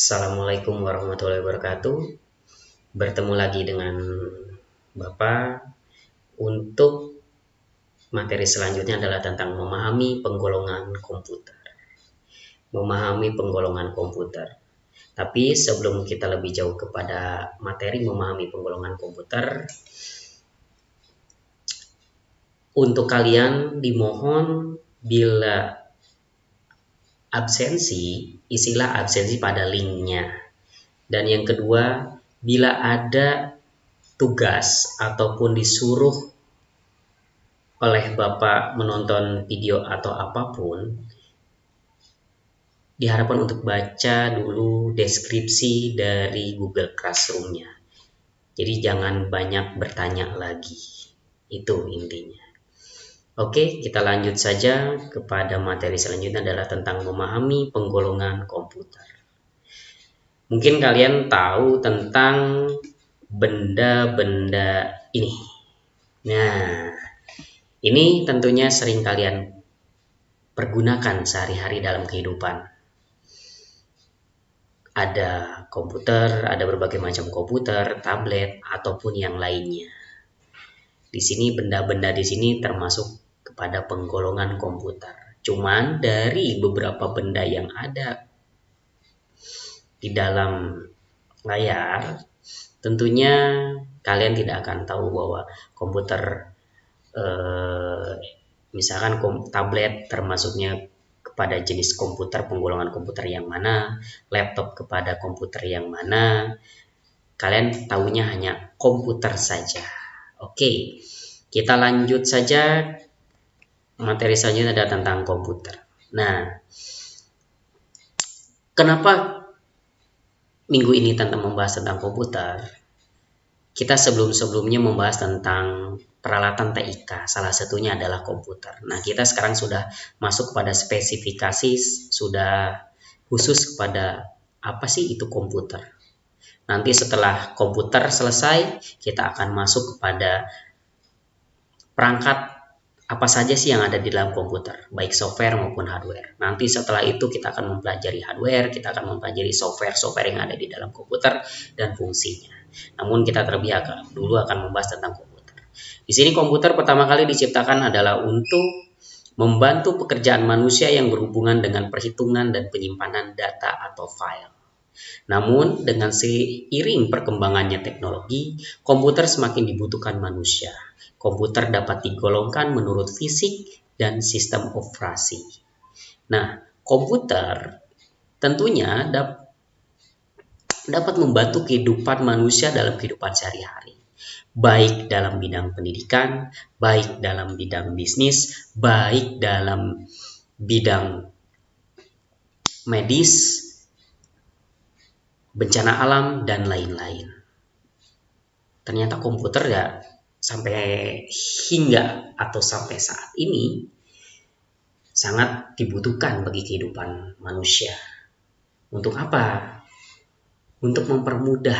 Assalamualaikum warahmatullahi wabarakatuh. Bertemu lagi dengan Bapak untuk materi selanjutnya adalah tentang memahami penggolongan komputer. Memahami penggolongan komputer. Tapi sebelum kita lebih jauh kepada materi memahami penggolongan komputer, untuk kalian dimohon bila absensi, isilah absensi pada linknya. Dan yang kedua, bila ada tugas ataupun disuruh oleh Bapak menonton video atau apapun, diharapkan untuk baca dulu deskripsi dari Google Classroom-nya. Jadi jangan banyak bertanya lagi. Itu intinya. Oke, kita lanjut saja kepada materi selanjutnya adalah tentang memahami penggolongan komputer. Mungkin kalian tahu tentang benda-benda ini. Nah, ini tentunya sering kalian pergunakan sehari-hari dalam kehidupan. Ada komputer, ada berbagai macam komputer, tablet, ataupun yang lainnya. Di sini benda-benda di sini termasuk kepada penggolongan komputer. Cuman dari beberapa benda yang ada di dalam layar, tentunya kalian tidak akan tahu bahwa komputer misalkan tablet termasuknya kepada jenis komputer penggolongan komputer yang mana, laptop kepada komputer yang mana. Kalian tahunya hanya komputer saja. Oke, kita lanjut saja. Materi selanjutnya adalah tentang komputer. Nah, kenapa minggu ini tentang membahas tentang komputer? Kita sebelum-sebelumnya membahas tentang peralatan TIK, salah satunya adalah komputer. Nah, kita sekarang sudah masuk kepada spesifikasi, sudah khusus kepada apa sih itu komputer. Nanti setelah komputer selesai, kita akan masuk kepada perangkat apa saja sih yang ada di dalam komputer, baik software maupun hardware. Nanti setelah itu kita akan mempelajari hardware, kita akan mempelajari software yang ada di dalam komputer dan fungsinya. Namun kita terlebih dulu akan membahas tentang komputer. Di sini komputer pertama kali diciptakan adalah untuk membantu pekerjaan manusia yang berhubungan dengan perhitungan dan penyimpanan data atau file. Namun dengan seiring perkembangannya teknologi, komputer semakin dibutuhkan manusia. Komputer dapat digolongkan menurut fisik dan sistem operasi. Nah, komputer tentunya dapat membantu kehidupan manusia dalam kehidupan sehari-hari. Baik dalam bidang pendidikan, baik dalam bidang bisnis, baik dalam bidang medis, bencana alam, dan lain-lain. Ternyata komputer ya sampai saat ini sangat dibutuhkan bagi kehidupan manusia. Untuk apa? Untuk mempermudah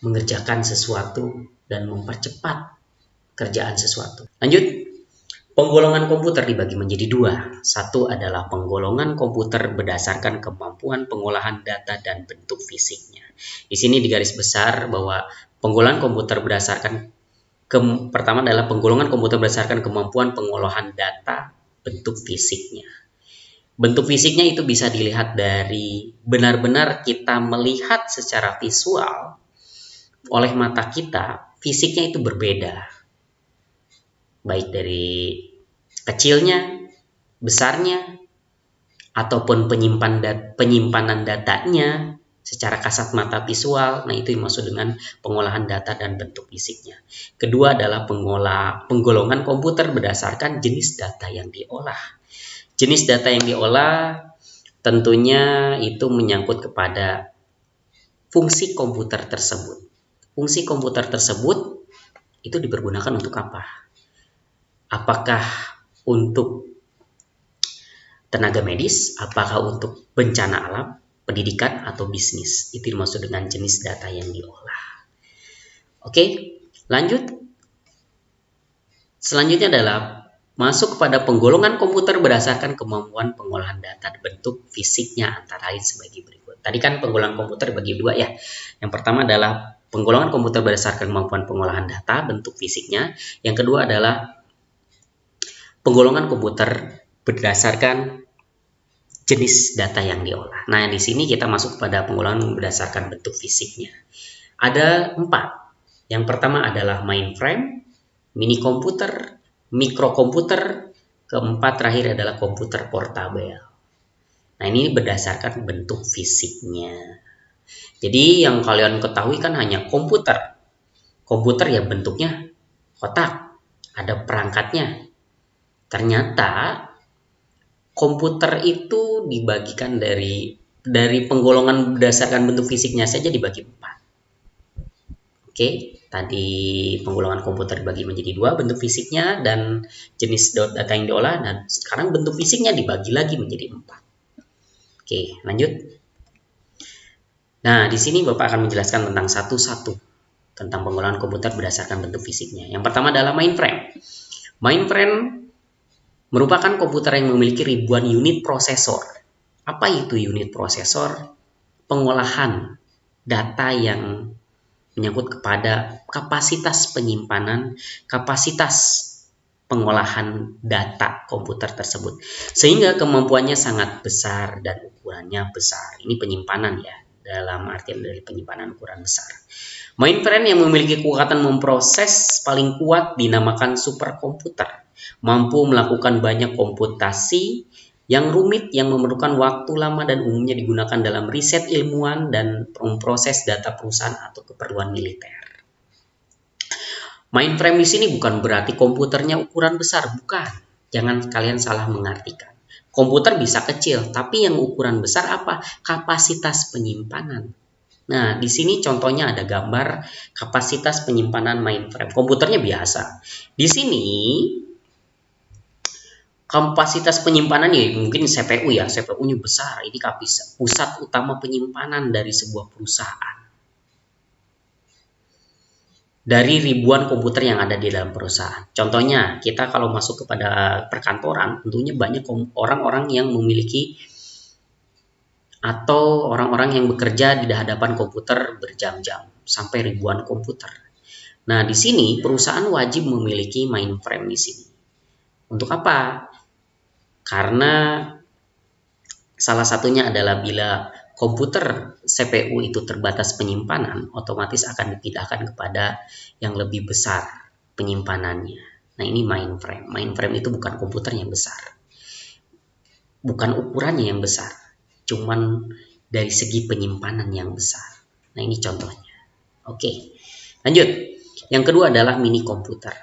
mengerjakan sesuatu dan mempercepat kerjaan sesuatu. Lanjut. Penggolongan komputer dibagi menjadi dua. Satu adalah penggolongan komputer berdasarkan kemampuan pengolahan data dan bentuk fisiknya. Di sini digaris besar bahwa penggolongan komputer pertama adalah penggolongan komputer berdasarkan kemampuan pengolahan data bentuk fisiknya. Bentuk fisiknya itu bisa dilihat dari benar-benar kita melihat secara visual oleh mata kita, fisiknya itu berbeda. Baik dari kecilnya, besarnya, ataupun penyimpanan datanya secara kasat mata visual. Nah, itu dimaksud dengan pengolahan data dan bentuk fisiknya. Kedua adalah penggolongan komputer berdasarkan jenis data yang diolah. Jenis data yang diolah tentunya itu menyangkut kepada fungsi komputer tersebut. Fungsi komputer tersebut itu dipergunakan untuk apa? Apakah untuk tenaga medis, apakah untuk bencana alam, pendidikan, atau bisnis. Itu dimaksud dengan jenis data yang diolah. Oke, lanjut. Selanjutnya adalah masuk kepada penggolongan komputer berdasarkan kemampuan pengolahan data bentuk fisiknya antara lain sebagai berikut. Tadi kan penggolongan komputer bagi dua ya. Yang pertama adalah penggolongan komputer berdasarkan kemampuan pengolahan data bentuk fisiknya. Yang kedua adalah penggolongan komputer berdasarkan jenis data yang diolah. Nah, di sini kita masuk kepada penggolongan berdasarkan bentuk fisiknya. Ada 4. Yang pertama adalah mainframe, mini komputer, mikrokomputer, keempat terakhir adalah komputer portabel. Nah, ini berdasarkan bentuk fisiknya. Jadi yang kalian ketahui kan hanya komputer. Komputer ya bentuknya kotak, ada perangkatnya. Ternyata komputer itu dibagikan dari penggolongan berdasarkan bentuk fisiknya saja dibagi 4. Oke, tadi penggolongan komputer dibagi menjadi 2, bentuk fisiknya dan jenis data yang diolah, dan sekarang bentuk fisiknya dibagi lagi menjadi 4. Oke, lanjut. Nah, di sini Bapak akan menjelaskan tentang satu-satu tentang penggolongan komputer berdasarkan bentuk fisiknya. Yang pertama adalah mainframe. Mainframe merupakan komputer yang memiliki ribuan unit prosesor. Apa itu unit prosesor? Pengolahan data yang menyangkut kepada kapasitas penyimpanan, kapasitas pengolahan data komputer tersebut. Sehingga kemampuannya sangat besar dan ukurannya besar. Ini penyimpanan ya, dalam artian dari penyimpanan ukuran besar. Mainframe yang memiliki kekuatan memproses paling kuat dinamakan superkomputer. Mampu melakukan banyak komputasi yang rumit yang memerlukan waktu lama dan umumnya digunakan dalam riset ilmuwan dan memproses data perusahaan atau keperluan militer. Mainframe di sini bukan berarti komputernya ukuran besar, bukan. Jangan kalian salah mengartikan. Komputer bisa kecil, tapi yang ukuran besar apa? Kapasitas penyimpanan. Nah, di sini contohnya ada gambar kapasitas penyimpanan mainframe. Komputernya biasa. Di sini kapasitas penyimpanan ya mungkin CPU ya, CPU-nya besar. Ini pusat utama penyimpanan dari sebuah perusahaan. Dari ribuan komputer yang ada di dalam perusahaan. Contohnya, kita kalau masuk kepada perkantoran, tentunya banyak orang-orang yang memiliki atau orang-orang yang bekerja di hadapan komputer berjam-jam, sampai ribuan komputer. Nah, di sini perusahaan wajib memiliki mainframe di sini. Untuk apa? Karena salah satunya adalah bila komputer CPU itu terbatas penyimpanan, otomatis akan dipindahkan kepada yang lebih besar penyimpanannya. Nah, ini mainframe. Mainframe itu bukan komputer yang besar. Bukan ukurannya yang besar, cuman dari segi penyimpanan yang besar. Nah, ini contohnya. Oke, lanjut. Yang kedua adalah mini komputer.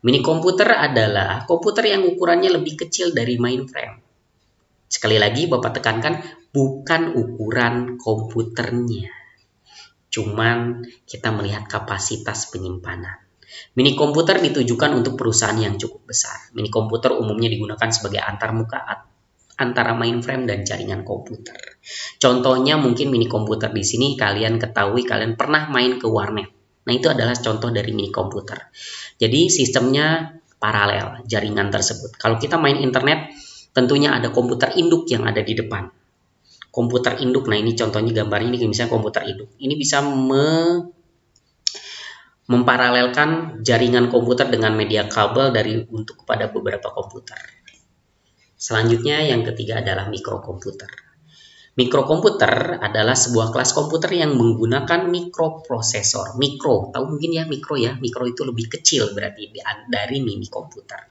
Mini komputer adalah komputer yang ukurannya lebih kecil dari mainframe. Sekali lagi Bapak tekankan, bukan ukuran komputernya. Cuman kita melihat kapasitas penyimpanan. Mini komputer ditujukan untuk perusahaan yang cukup besar. Mini komputer umumnya digunakan sebagai antarmuka antara mainframe dan jaringan komputer. Contohnya mungkin mini komputer di sini kalian ketahui, kalian pernah main ke warnet. Nah, itu adalah contoh dari mini komputer. Jadi sistemnya paralel jaringan tersebut. Kalau kita main internet, tentunya ada komputer induk yang ada di depan. Komputer induk, nah ini contohnya gambarnya ini misalnya komputer induk. Ini bisa memparalelkan jaringan komputer dengan media kabel untuk kepada beberapa komputer. Selanjutnya yang ketiga adalah mikrokomputer. Mikrokomputer adalah sebuah kelas komputer yang menggunakan mikroprosesor. Mikro, tahu mungkin ya mikro ya. Mikro itu lebih kecil berarti dari mini komputer.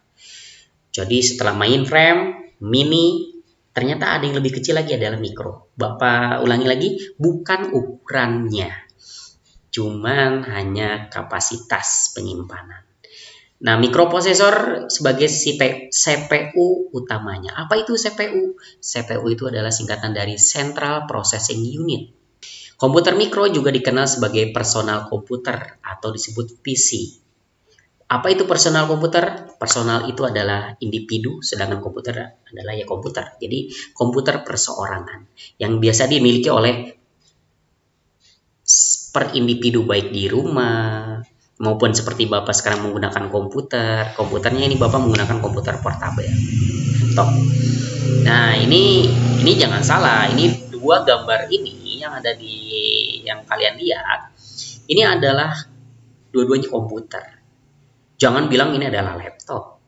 Jadi setelah mainframe, mini, ternyata ada yang lebih kecil lagi adalah mikro. Bapak ulangi lagi, bukan ukurannya. Cuman hanya kapasitas penyimpanan. Nah, mikroprosesor sebagai CPU utamanya. Apa itu CPU? CPU itu adalah singkatan dari Central Processing Unit. Komputer mikro juga dikenal sebagai personal komputer atau disebut PC. Apa itu personal komputer? Personal itu adalah individu, sedangkan komputer adalah ya komputer. Jadi komputer perseorangan yang biasa dimiliki oleh per individu baik di rumah, maupun seperti Bapak sekarang menggunakan komputernya ini Bapak menggunakan komputer portabel. Top. Nah, ini jangan salah, ini dua gambar ini yang ada di yang kalian lihat, ini adalah dua-duanya komputer. Jangan bilang ini adalah laptop.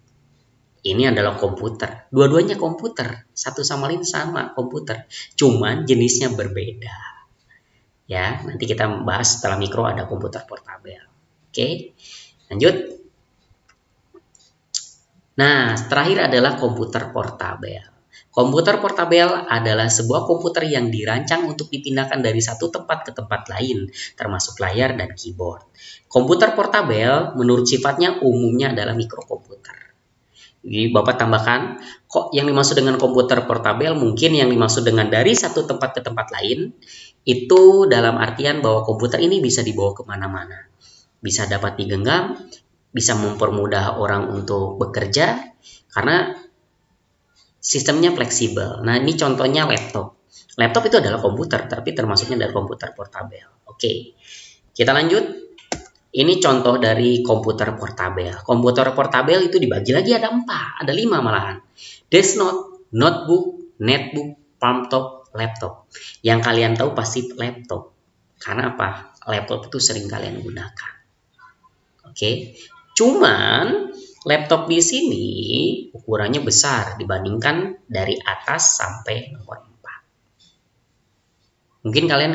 Ini adalah komputer. Dua-duanya komputer, satu sama lain sama komputer, cuman jenisnya berbeda. Ya, nanti kita bahas setelah mikro ada komputer portabel. Oke, lanjut. Nah, terakhir adalah komputer portabel. Komputer portabel adalah sebuah komputer yang dirancang untuk dipindahkan dari satu tempat ke tempat lain, termasuk layar dan keyboard. Komputer portabel menurut sifatnya umumnya adalah mikrokomputer. Jadi Bapak tambahkan, kok yang dimaksud dengan komputer portabel mungkin yang dimaksud dengan dari satu tempat ke tempat lain, itu dalam artian bahwa komputer ini bisa dibawa kemana-mana. Bisa dapat digenggam, bisa mempermudah orang untuk bekerja, karena sistemnya fleksibel. Nah, ini contohnya laptop. Laptop itu adalah komputer, tapi termasuknya dari komputer portabel. Oke, kita lanjut. Ini contoh dari komputer portabel. Komputer portabel itu dibagi lagi ada 4, ada 5 malahan. Desktop, notebook, netbook, palmtop, laptop. Yang kalian tahu pasti laptop. Karena apa? Laptop itu sering kalian gunakan. Oke. Cuman laptop di sini ukurannya besar dibandingkan dari atas sampai nomor 4. Mungkin kalian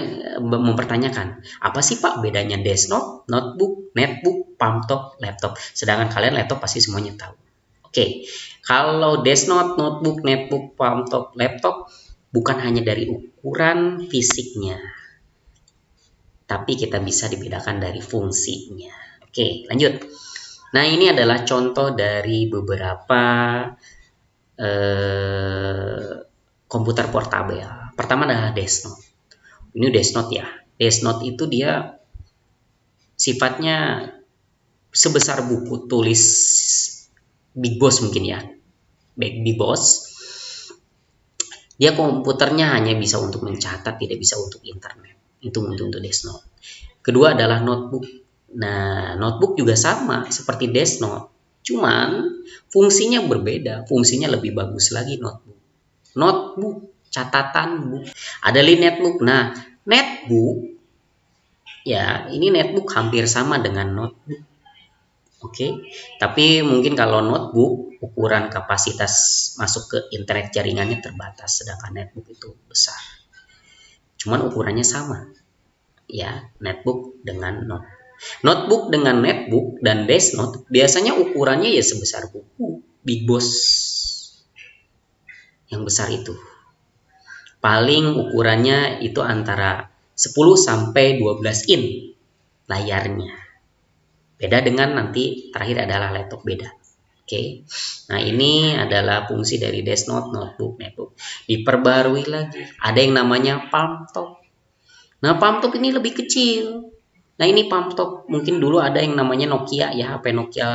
mempertanyakan, apa sih Pak bedanya desktop, notebook, netbook, palmtop, laptop? Sedangkan kalian laptop pasti semuanya tahu. Oke, kalau desktop, notebook, netbook, palmtop, laptop bukan hanya dari ukuran fisiknya, tapi kita bisa dibedakan dari fungsinya. Oke, lanjut. Nah, ini adalah contoh dari beberapa komputer portabel. Pertama adalah desktop. Ini desktop ya. Desktop itu dia sifatnya sebesar buku tulis Big Boss mungkin ya. Big Boss. Dia komputernya hanya bisa untuk mencatat, tidak bisa untuk internet. Itu untuk desktop. Kedua adalah notebook. Nah, notebook juga sama seperti desktop. Cuman fungsinya berbeda. Fungsinya lebih bagus lagi notebook. Notebook catatan book. Ada netbook. Nah, netbook ya, ini netbook hampir sama dengan notebook. Oke. Tapi mungkin kalau notebook ukuran kapasitas masuk ke internet jaringannya terbatas, sedangkan netbook itu besar. Cuman ukurannya sama. Ya, netbook dengan notebook dengan netbook dan desktop biasanya ukurannya ya sebesar buku Big Boss yang besar itu. Paling ukurannya itu antara 10 sampai 12 in layarnya. Beda dengan nanti terakhir adalah laptop beda. Oke. Nah, ini adalah fungsi dari desktop, notebook, netbook. Diperbarui lagi. Ada yang namanya palmtop. Nah, palmtop ini lebih kecil. Nah, ini palmtop. Mungkin dulu ada yang namanya Nokia ya, HP Nokia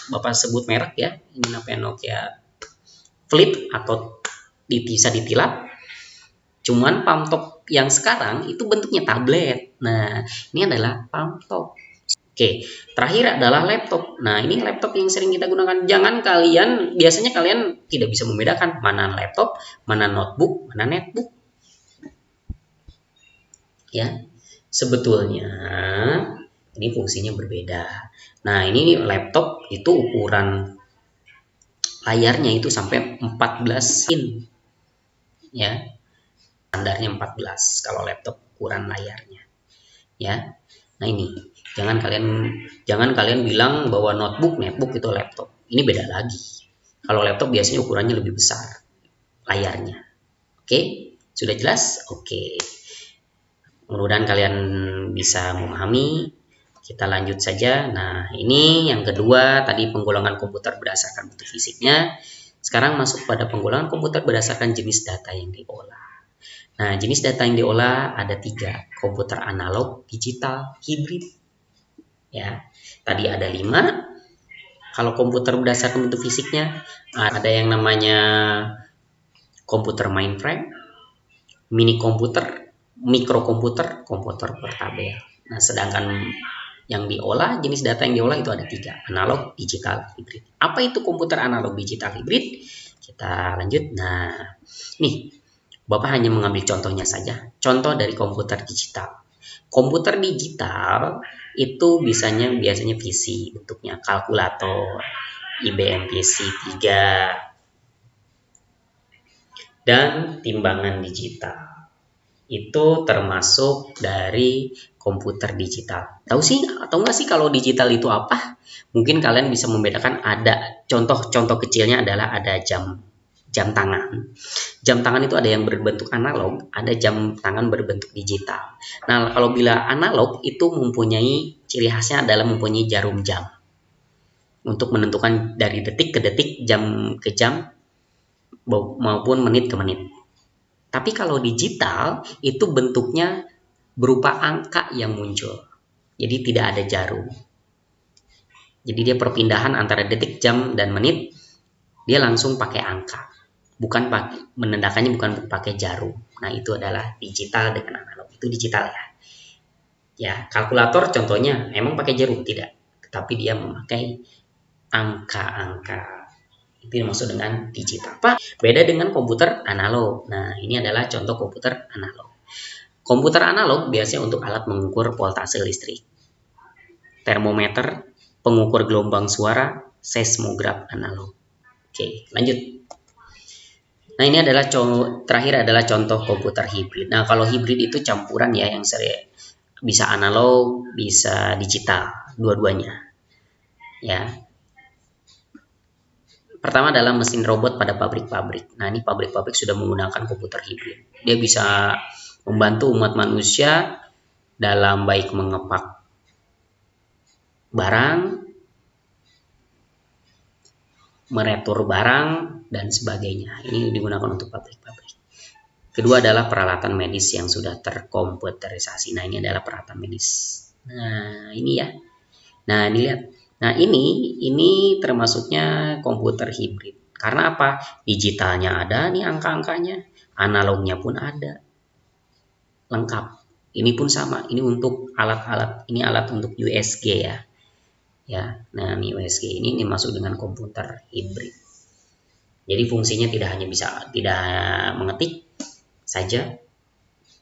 Bapak sebut merek ya. Ini HP Nokia Flip atau bisa ditilap. Cuman palmtop yang sekarang itu bentuknya tablet. Nah, ini adalah palmtop. Oke, terakhir adalah laptop. Nah, ini laptop yang sering kita gunakan. Biasanya kalian tidak bisa membedakan mana laptop, mana notebook, mana netbook. Ya, sebetulnya ini fungsinya berbeda. Nah, ini laptop itu ukuran layarnya itu sampai 14 in. Ya. Standarnya 14 kalau laptop ukuran layarnya. Ya. Nah, ini jangan kalian bilang bahwa netbook itu laptop. Ini beda lagi. Kalau laptop biasanya ukurannya lebih besar layarnya. Oke, sudah jelas? Oke. Mudah-mudahan kalian bisa memahami. Kita lanjut saja. Nah, ini yang kedua tadi penggolongan komputer berdasarkan bentuk fisiknya. Sekarang masuk pada penggolongan komputer berdasarkan jenis data yang diolah. Nah, jenis data yang diolah ada 3, komputer analog, digital, hibrid. Ya, tadi ada 5. Kalau komputer berdasarkan bentuk fisiknya, ada yang namanya komputer mainframe, mini komputer, mikrokomputer, komputer portabel. Nah, sedangkan Yang diolah, jenis data yang diolah itu ada 3, analog, digital, hibrid. Apa itu komputer analog, digital, hibrid? Kita lanjut. Nah, nih, Bapak hanya mengambil contohnya saja. Contoh dari komputer digital. Komputer digital itu biasanya PC bentuknya, kalkulator, IBM PC 3, dan timbangan digital. Itu termasuk dari komputer digital. Tahu sih atau enggak sih kalau digital itu apa? Mungkin kalian bisa membedakan, ada contoh kecilnya adalah ada jam tangan. Jam tangan itu ada yang berbentuk analog, ada jam tangan berbentuk digital. Nah, kalau bila analog itu mempunyai ciri khasnya adalah mempunyai jarum jam untuk menentukan dari detik ke detik, jam ke jam, maupun menit ke menit. Tapi kalau digital itu bentuknya berupa angka yang muncul. Jadi tidak ada jarum. Jadi dia perpindahan antara detik, jam, dan menit, dia langsung pakai angka. Bukan pakai, menandakannya bukan pakai jarum. Nah, itu adalah digital dengan analog. Itu digital ya. Ya, kalkulator contohnya emang pakai jarum tidak, tetapi dia memakai angka-angka. Itu dimaksud dengan digital. Apa? Beda dengan komputer analog. Nah, ini adalah contoh komputer analog. Komputer analog biasanya untuk alat mengukur voltase listrik, termometer, pengukur gelombang suara, seismograf analog. Oke, lanjut. Nah, ini adalah terakhir adalah contoh komputer hibrid. Nah, kalau hibrid itu campuran ya, yang bisa analog, bisa digital, dua-duanya. Ya. Pertama adalah mesin robot pada pabrik-pabrik. Nah, ini pabrik-pabrik sudah menggunakan komputer hibrid. Dia bisa membantu umat manusia dalam baik mengepak barang, meretur barang, dan sebagainya. Ini digunakan untuk pabrik-pabrik. Kedua adalah peralatan medis yang sudah terkomputerisasi. Nah, ini adalah peralatan medis. Nah, ini ya. Nah, ini lihat. Nah, ini termasuknya komputer hibrid. Karena apa? Digitalnya ada, nih angka-angkanya. Analognya pun ada. Lengkap. Ini pun sama. Ini untuk alat-alat. Ini alat untuk USG ya. Ya, nah ini USG ini masuk dengan komputer hibrid. Jadi fungsinya tidak mengetik saja,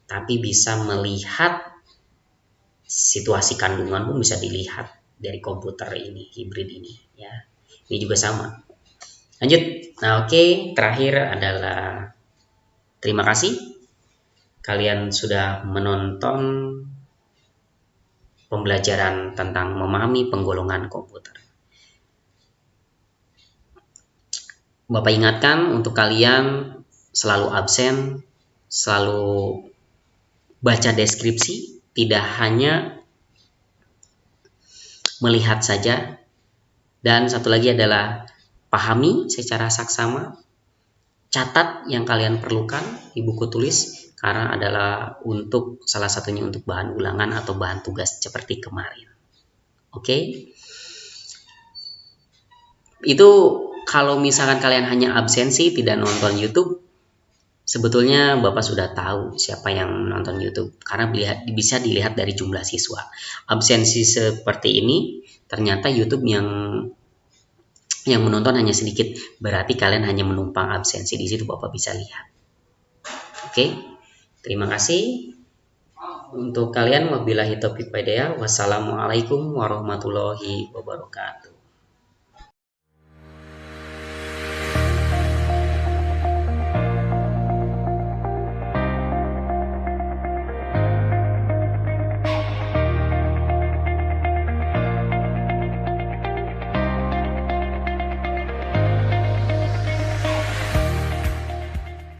tapi bisa melihat situasi kandungan pun bisa dilihat dari komputer ini, hibrid ini ya. Ini juga sama. Lanjut. Nah, oke, terakhir adalah terima kasih kalian sudah menonton pembelajaran tentang memahami penggolongan komputer. Bapak ingatkan untuk kalian selalu absen, selalu baca deskripsi, tidak hanya melihat saja. Dan satu lagi adalah pahami secara saksama, catat yang kalian perlukan di buku tulis, karena adalah untuk salah satunya untuk bahan ulangan atau bahan tugas seperti kemarin. Oke? Itu kalau misalkan kalian hanya absensi tidak nonton YouTube, sebetulnya Bapak sudah tahu siapa yang nonton YouTube, karena bisa dilihat dari jumlah siswa. Absensi seperti ini ternyata YouTube yang menonton hanya sedikit, berarti kalian hanya menumpang absensi. Di situ Bapak bisa lihat. Oke, terima kasih untuk kalian. Wabillahi taufiq wal hidayah. Wassalamualaikum warahmatullahi wabarakatuh.